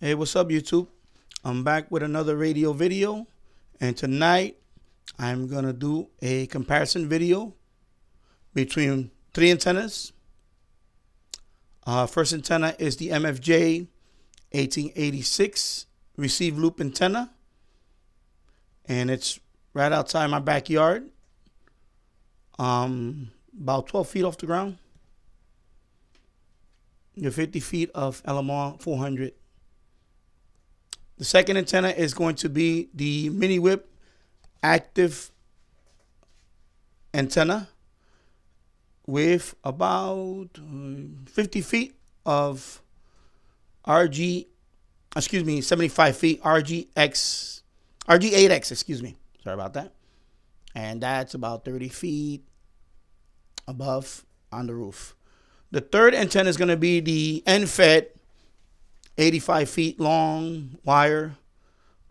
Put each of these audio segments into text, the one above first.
Hey, what's up, YouTube? I'm back with another radio video, and tonight I'm gonna do a comparison video between three antennas. First antenna is the MFJ-1886 Receive Loop Antenna, and it's right outside my backyard, about 12 feet off the ground. You're 50 feet of LMR 400. The second antenna is going to be the Miniwhip Active Antenna with about 50 feet of 75 feet RG8X, excuse me. Sorry about that. And that's about 30 feet above on the roof. The third antenna is going to be the end-fed 85 feet long wire,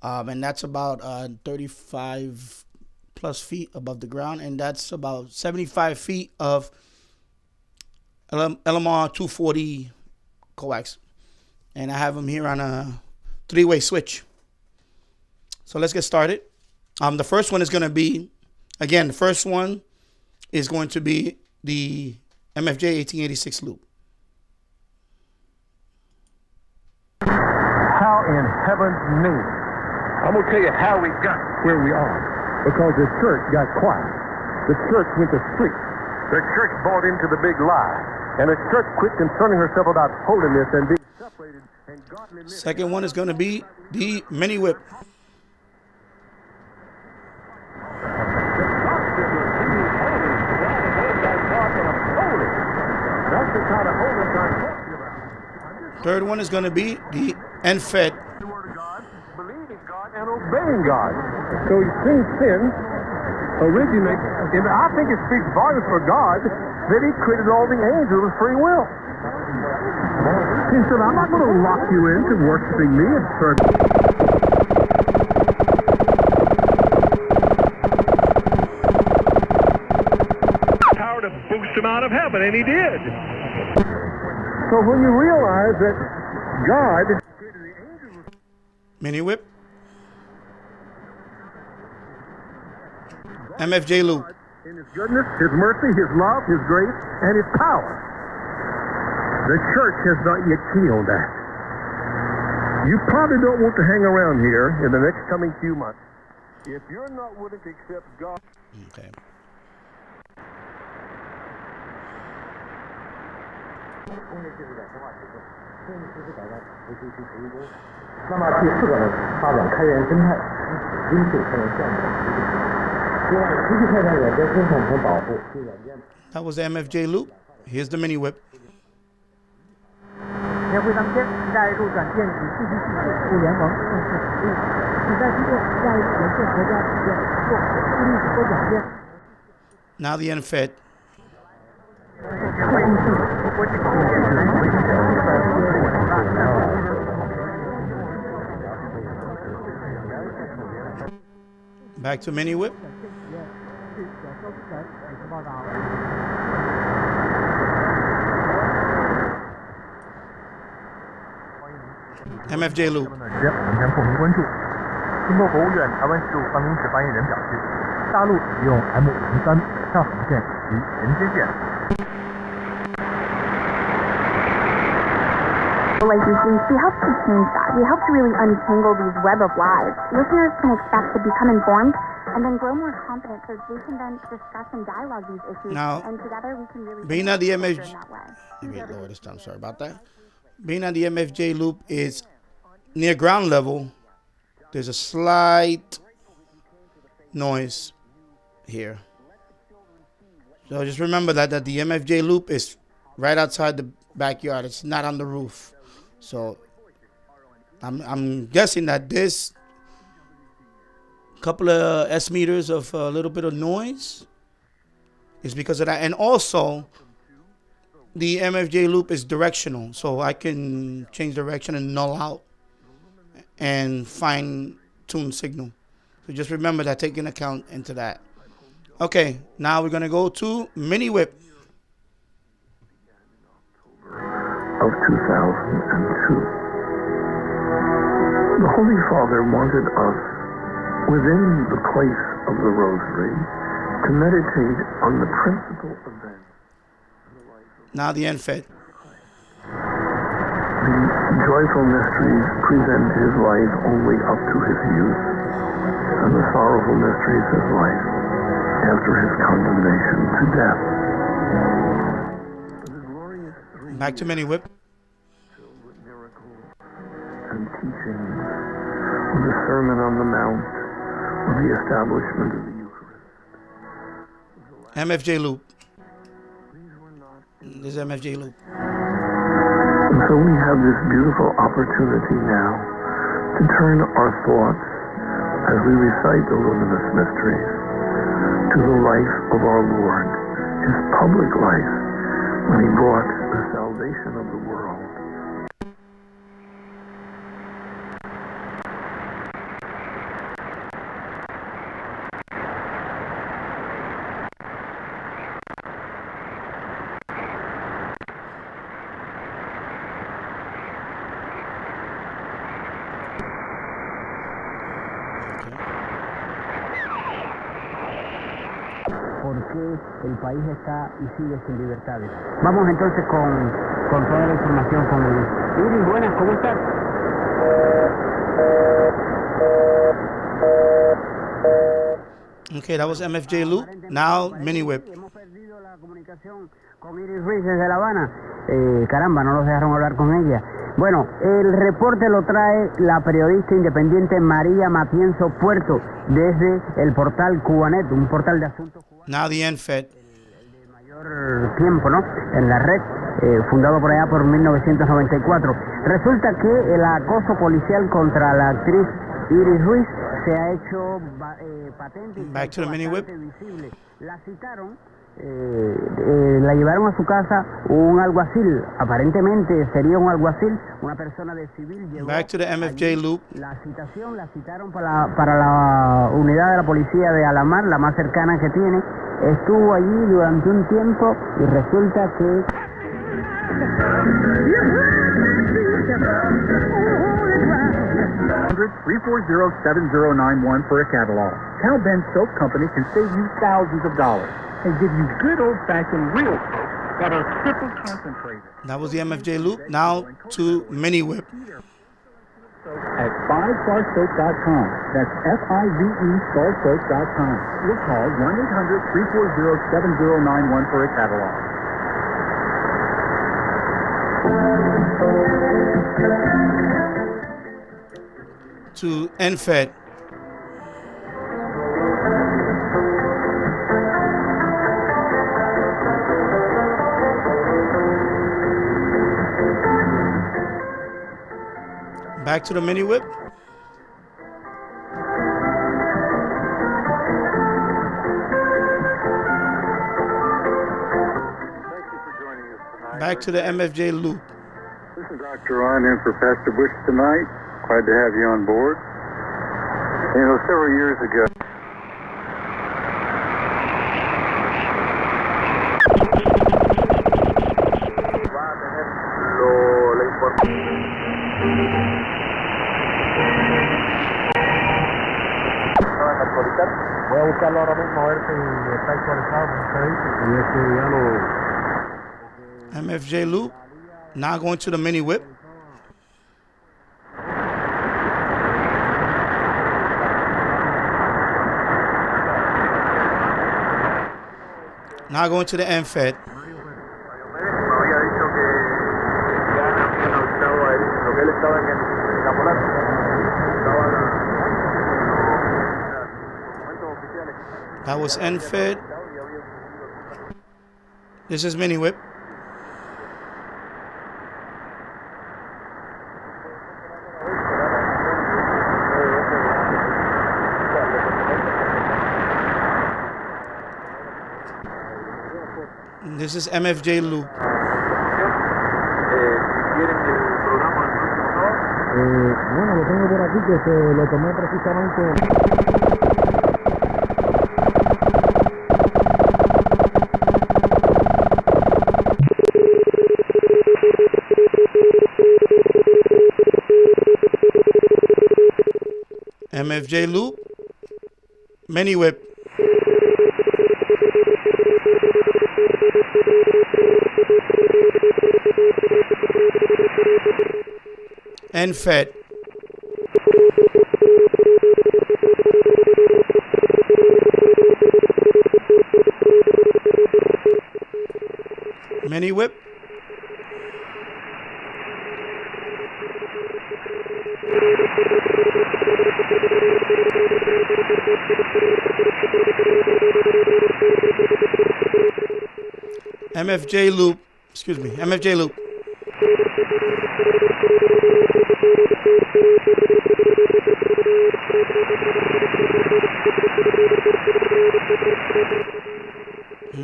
and that's about 35 plus feet above the ground, and that's about 75 feet of LMR 240 coax, and I have them here on a three-way switch. So let's get started. The first one is going to be, again, the first one is going to be the MFJ-1886 loop. How in heaven's name? I'm going to tell you how we got where we are. Because the church got quiet. The church went to sleep. The church bought into the big lie. And the church quit concerning herself about holiness and being separated and godliness. Second one is going to be the Miniwhip. That's the kind of holiness I'm talking about. Third one is going to be the end-fed. The word of God, believing God, and obeying God. So he's seen sin originate, and I think it speaks volumes for God that he created all the angels with free will. He said, I'm not going to lock you into worshiping me and serving. Power to boost him out of heaven, and he did. So when you realize that God created the angels. Miniwhip. MFJ loop. In his goodness, his mercy, his love, his grace, and his power. The church has not yet killed that. You probably don't want to hang around here in the next coming few months if you're not willing to accept God. Okay. That was the MFJ loop. Here's the Miniwhip. Now the end-fed. Back to Miniwhip. MFJ loop. 完全破名关注。经过国务院台湾事务办公室发言人表示，大陆使用 M53上航线及衔接线。 We hope to change that. We hope to really untangle these web of lies. Listeners can expect to become informed and then grow more confident so they can then discuss and dialogue these issues. Now, and together we can really being at the in MFJ, that way. let me lower this down. Sorry about that. Being at the MFJ loop is near ground level. There's a slight noise here. So just remember that the MFJ loop is right outside the backyard. It's not on the roof. So I'm guessing that this couple of S meters of a little bit of noise is because of that. And also, the MFJ loop is directional, so I can change direction and null out and fine tune signal. So just remember that, take into account into that. Okay, now we're gonna go to Miniwhip. Of 2002. Holy Father wanted us, within the place of the Rosary, to meditate on the principal event. Now the NFET. The joyful mysteries present his life only up to his youth, and the sorrowful mysteries his life after his condemnation to death. Back to Miniwhip. Filled with miracles and teachings, with the Sermon on the Mount, with the establishment of the Eucharist. MFJ loop. This is MFJ loop. And so we have this beautiful opportunity now to turn our thoughts, as we recite the luminous mysteries, to the life of our Lord, his public life, when he brought the salvation of the world. ¿Por qué el país está y sigue sin libertades? Vamos entonces con toda la información con Iris. Iris, buenas, ¿cómo estás? Okay, that was MFJ loop. Now Miniwhip. Hemos perdido la comunicación con Iris Ruiz desde La Habana. Caramba, no nos dejaron hablar con ella. Bueno, el reporte lo trae la periodista independiente María Matienzo Puerto desde el portal Cubanet, un portal de asuntos cubanos. Now the NFET. El de mayor tiempo, ¿no? En la red, fundado por allá por 1994. Resulta que el acoso policial contra la actriz Iris Ruiz se ha hecho patente y Back to the Miniwhip. visible. La citaron, la llevaron a su casa un alguacil, aparentemente sería un alguacil, una persona de civil. Llegó Back to the MFJ loop. la citaron para la unidad de la policía de Alamar, la más cercana que tiene. Estuvo allí durante un tiempo y resulta que 340-7091 for a catalog. Cal Ben Soap Company can save you thousands of dollars and give you good old-fashioned real soap that are triple concentrated. That was the MFJ loop. Now to Miniwhip. At 5starsoap.com. That's F-I-V-E starsoap.com. Or call 1-800-340-7091 for a catalog. To NFET. Back to the Miniwhip. Back to the MFJ loop. This is Dr. Ron in for Pastor Bush tonight. Glad to have you on board. You know, several years ago, Voy a buscarlo ahora mismo a ver si está actualizado, como usted dice. Y ya lo... MFJ loop. Now going to the Miniwhip. Now going to the NFET. me había dicho que ya habían avisado a él, lo que él estaba en la ambulancia. Estaba en los documentos oficiales. That was NFET. This is Miniwhip. This is MFJ loop. Bueno, lo tengo por aquí que se lo tomé precisamente. MFJ loop, Miniwhip. And fed. Miniwhip. MFJ loop, excuse me, MFJ loop.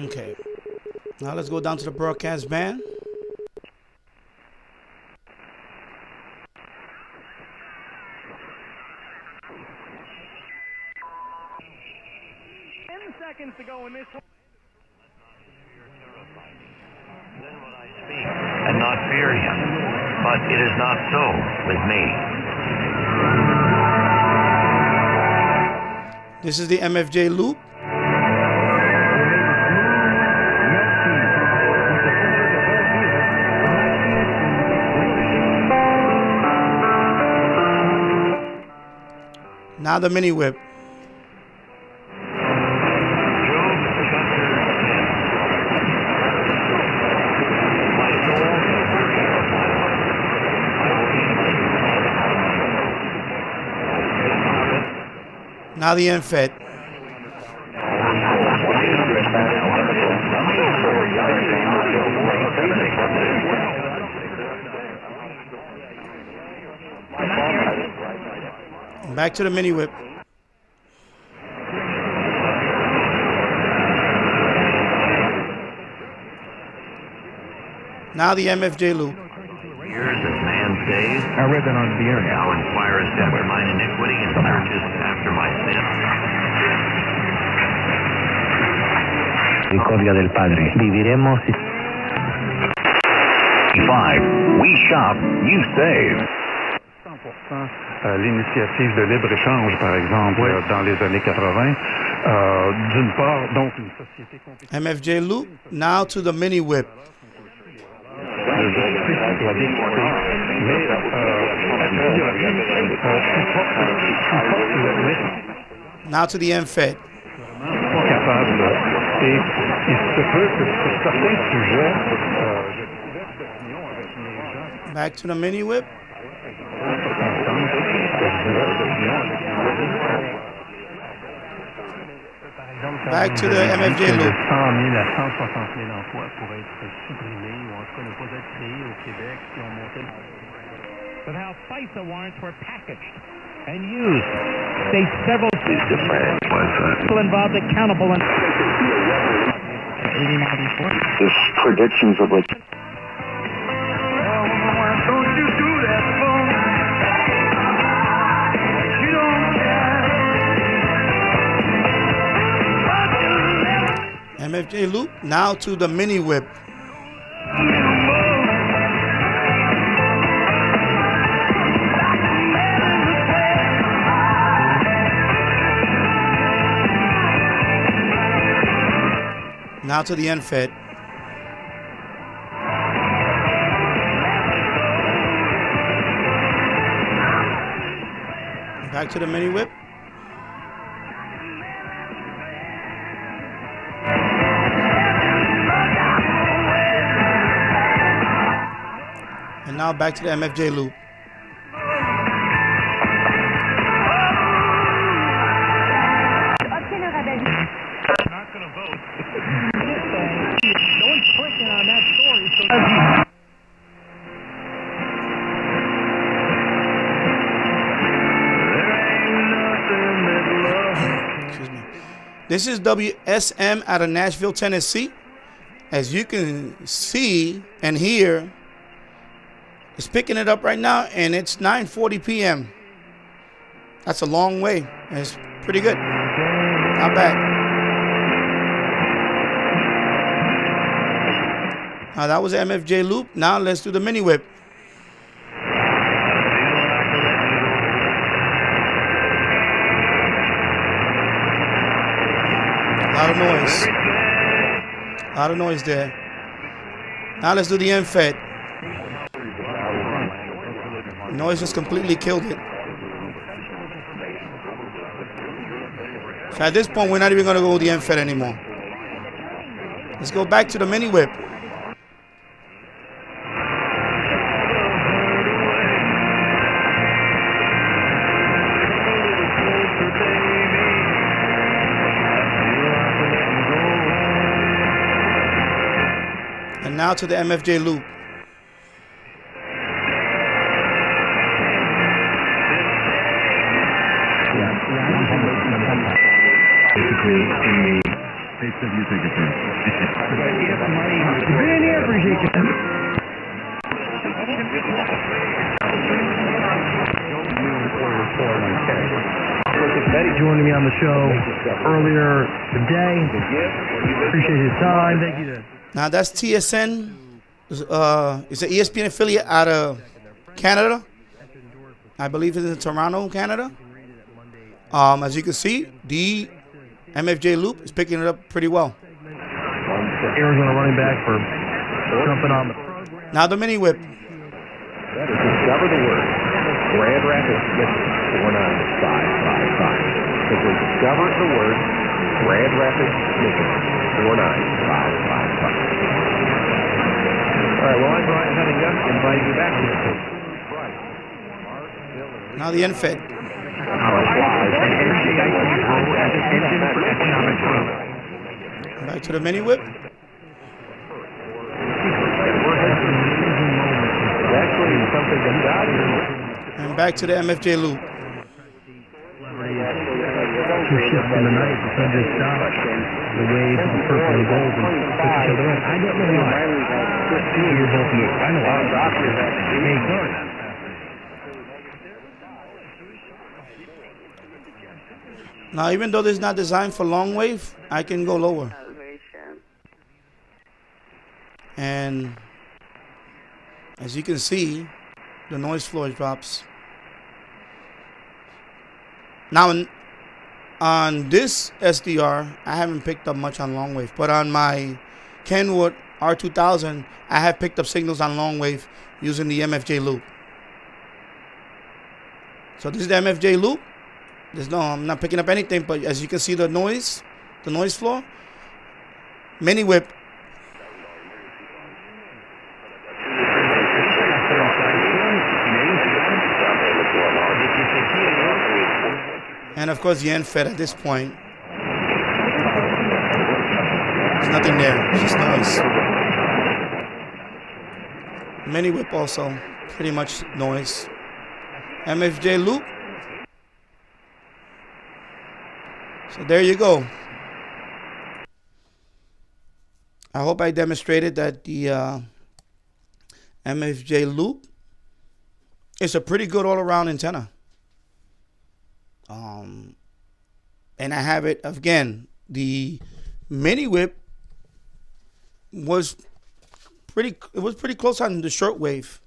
Okay, now let's go down to the broadcast band. Seconds to go in this one. And not fear him. But it is not so with me. This is the MFJ loop. Now the Miniwhip. Now the MFET. Back to the Miniwhip. Now the MFJ loop. Years of man's days. I read that on the internet. Now inquireth after mine iniquity and searcheth after my sin. Misericordia del Padre. Viviremos. 5. We shop, you save. 100% l'initiative de libre-échange, par exemple, dans les années 80. D'une part, donc, une société compétitive. MFJ loop. Now to the Miniwhip. Now to the MFET. Back to the Miniwhip. Back to the MFJ loop. 100 000 à 160 000 emplois pourraient être supprimés ou en tout cas ne pas être créés au Québec si on montait. But how FISA warrants were packaged and used. State several people involved accountable in 8094. There's predictions of like. Don't you do that, phone? You don't care. MFJ loop. Now to the Miniwhip. Now to the MFET. Back to the Miniwhip. And now back to the MFJ loop. Not going to vote. No one's clicking on that story, so. Excuse me. This is WSM out of Nashville, Tennessee. As you can see and hear, it's picking it up right now, and it's 9:40 p.m. That's a long way. It's pretty good. Not bad. Now that was the MFJ loop. Now let's do the Miniwhip. lot of noise. A lot of noise there. Now let's do the MFET. Noise just completely killed it. So at this point, we're not even going to go with the MFET anymore. Let's go back to the Miniwhip. And now to the MFJ loop. Basically, in the face of you take a turn. Really appreciate you. Joining me on the show earlier today. Appreciate his time. Thank you. Now that's TSN. It's an ESPN affiliate out of Canada. I believe it's in Toronto, Canada. As you can see, the MFJ loop is picking it up pretty well. Arizona running back for jumping on the program. Now the Miniwhip. That is discover the word. Grand Rapids, Michigan, 49555. Simply discover the word. Grand Rapids, Michigan, 49555. All right, well, I'm Brian Huntington, inviting you back to the show. Now the NFET. Back to the Miniwhip. And back to the MFJ loop. Two shifts in the night, the sun just stopped. The waves of the purple and gold and push each other in. I don't know why. You're both new. I know why. Hey, good. Now, even though this is not designed for long wave, I can go lower. And as you can see, the noise floor drops. Now, on this SDR, I haven't picked up much on long wave, but on my Kenwood R2000, I have picked up signals on long wave using the MFJ loop. So this is the MFJ loop. I'm not picking up anything, but as you can see, the noise floor. Miniwhip. And of course the NFET at this point. There's nothing there, it's just noise. Miniwhip also, pretty much noise. MFJ loop. So there you go. I hope I demonstrated that the MFJ loop is a pretty good all-around antenna. And I have it again. The Miniwhip was pretty close on the shortwave,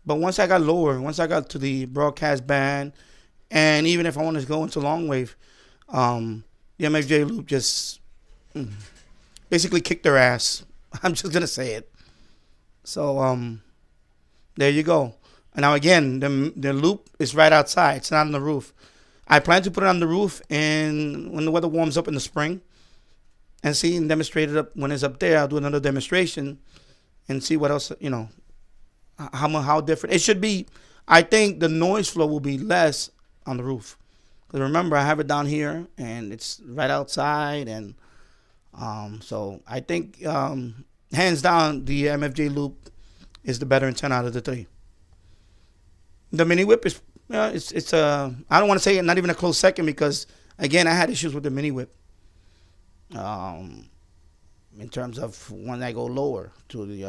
but once I got lower, once I got to the broadcast band, and even if I wanted to go into long wave, the MFJ loop just basically kicked their ass. I'm just gonna say it. So there you go. And now again, the loop is right outside. It's not on the roof. I plan to put it on the roof, and when the weather warms up in the spring, and see and demonstrate it up when it's up there. I'll do another demonstration and see what else, how different it should be. I think the noise flow will be less on the roof. Because remember, I have it down here, and it's right outside, and so I think hands down the MFJ loop is the better antenna out of the three. The Miniwhip is it's I don't want to say not even a close second, because again I had issues with the Miniwhip in terms of when I go lower to the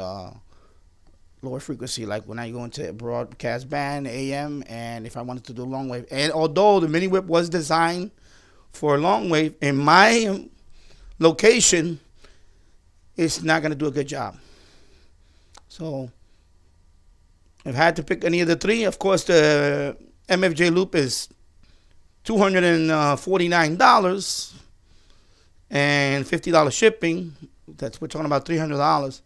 lower frequency, like when I go into a broadcast band AM, and if I wanted to do long wave. And although the Miniwhip was designed for long wave, in my location it's not going to do a good job. So if I had to pick any of the three, of course the MFJ loop is $249, and $50 shipping. We're talking about $300.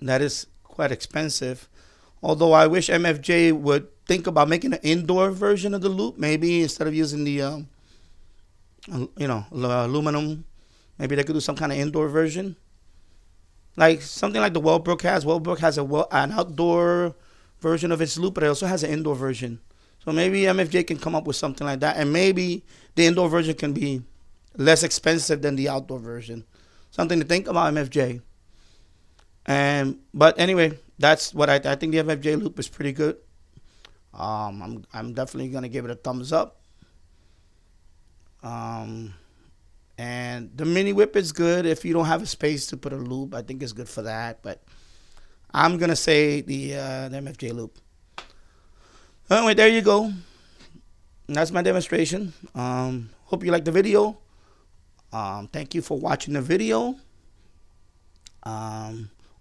That is quite expensive. Although I wish MFJ would think about making an indoor version of the loop. Maybe instead of using the aluminum, maybe they could do some kind of indoor version, like something like the Wellbrook has. Wellbrook has an outdoor version of its loop, but it also has an indoor version. So maybe MFJ can come up with something like that, and maybe the indoor version can be less expensive than the outdoor version. Something to think about, MFJ. But anyway, that's what I think. The MFJ loop is pretty good. I'm definitely gonna give it a thumbs up. And the Miniwhip is good if you don't have a space to put a loop. I think it's good for that. But I'm gonna say the MFJ loop. Anyway, there you go. That's my demonstration. Hope you liked the video. Thank you for watching the video.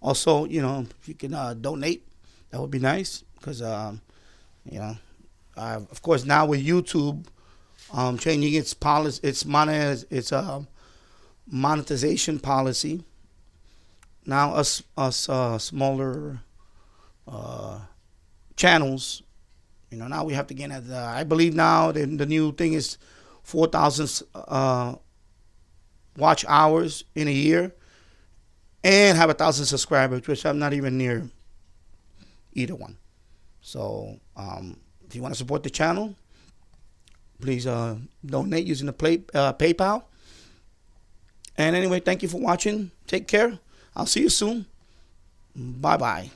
Also, if you can donate, that would be nice, because of course, now with YouTube changing its policy, its monetization policy. Now us smaller channels, now we have to get at I believe now the new thing is 4,000 watch hours in a year, and have 1,000 subscribers, which I'm not even near either one. So if you want to support the channel, please donate using the PayPal. And anyway, thank you for watching. Take care. I'll see you soon. Bye-bye.